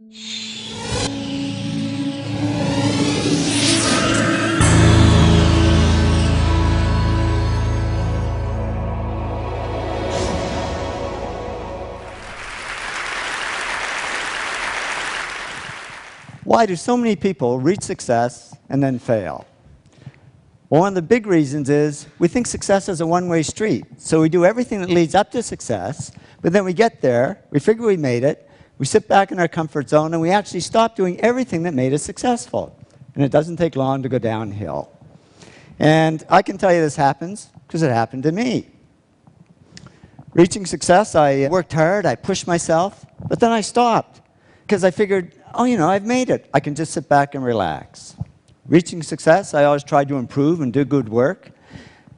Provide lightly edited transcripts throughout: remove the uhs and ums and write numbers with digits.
Why do so many people reach success and then fail? Well, one of the big reasons is we think success is a one-way street. So we do everything that leads up to success, but then we get there, we figure we made it, we sit back in our comfort zone, and we actually stop doing everything that made us successful. And it doesn't take long to go downhill. And I can tell you this happens because it happened to me. Reaching success, I worked hard, I pushed myself, but then I stopped because I figured, oh, you know, I've made it. I can just sit back and relax. Reaching success, I always tried to improve and do good work.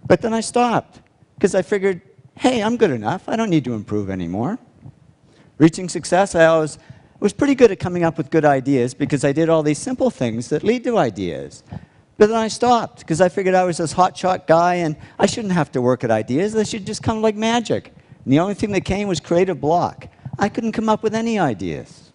But then I stopped because I figured, hey, I'm good enough. I don't need to improve anymore. Reaching success, I was pretty good at coming up with good ideas because I did all these simple things that lead to ideas. But then I stopped because I figured I was this hotshot guy and I shouldn't have to work at ideas. They should just come like magic. And the only thing that came was creative block. I couldn't come up with any ideas.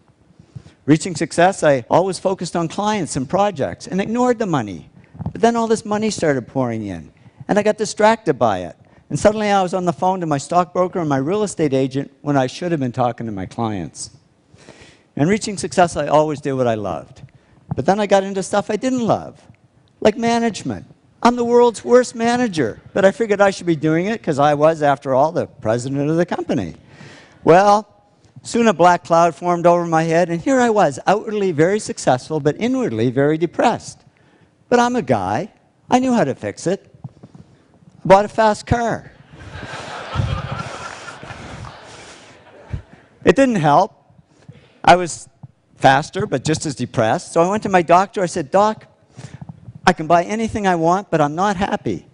Reaching success, I always focused on clients and projects and ignored the money. But then all this money started pouring in, and I got distracted by it. And suddenly I was on the phone to my stockbroker and my real estate agent when I should have been talking to my clients. And reaching success, I always did what I loved. But then I got into stuff I didn't love, like management. I'm the world's worst manager, but I figured I should be doing it because I was, after all, the president of the company. Well, soon a black cloud formed over my head, and here I was, outwardly very successful, but inwardly very depressed. But I'm a guy. I knew how to fix it. I bought a fast car. It didn't help. I was faster, but just as depressed. So I went to my doctor. I said, Doc, I can buy anything I want, but I'm not happy.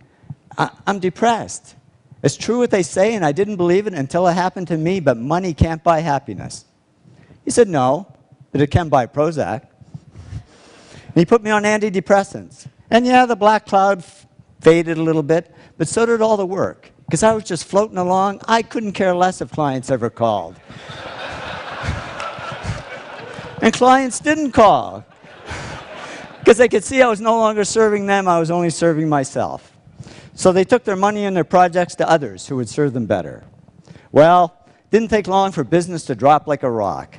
I'm depressed. It's true what they say, and I didn't believe it until it happened to me, but money can't buy happiness. He said, no, but it can buy Prozac. And he put me on antidepressants. And yeah, the black cloud faded a little bit, but so did all the work. Because I was just floating along. I couldn't care less if clients ever called. And clients didn't call. Because they could see I was no longer serving them, I was only serving myself. So they took their money and their projects to others who would serve them better. Well, it didn't take long for business to drop like a rock.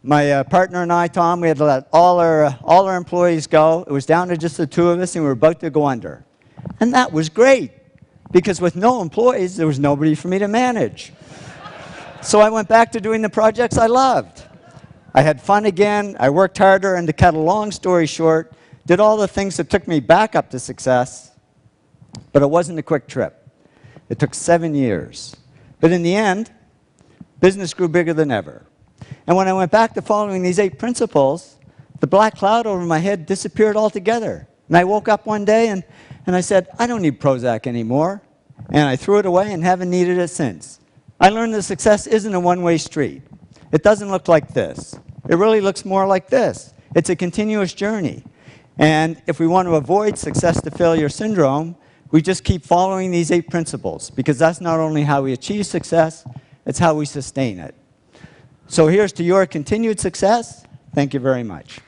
My partner and I, Tom, we had to let all our employees go. It was down to just the two of us, and we were about to go under. And that was great, because with no employees, there was nobody for me to manage. So I went back to doing the projects I loved. I had fun again, I worked harder, and to cut a long story short, did all the things that took me back up to success. But it wasn't a quick trip. It took 7 years. But in the end, business grew bigger than ever. And when I went back to following these 8 principles, the black cloud over my head disappeared altogether. And I woke up one day and I said, I don't need Prozac anymore. And I threw it away and haven't needed it since. I learned that success isn't a one-way street. It doesn't look like this. It really looks more like this. It's a continuous journey. And if we want to avoid success to failure syndrome, we just keep following these 8 principles, because that's not only how we achieve success, it's how we sustain it. So here's to your continued success. Thank you very much.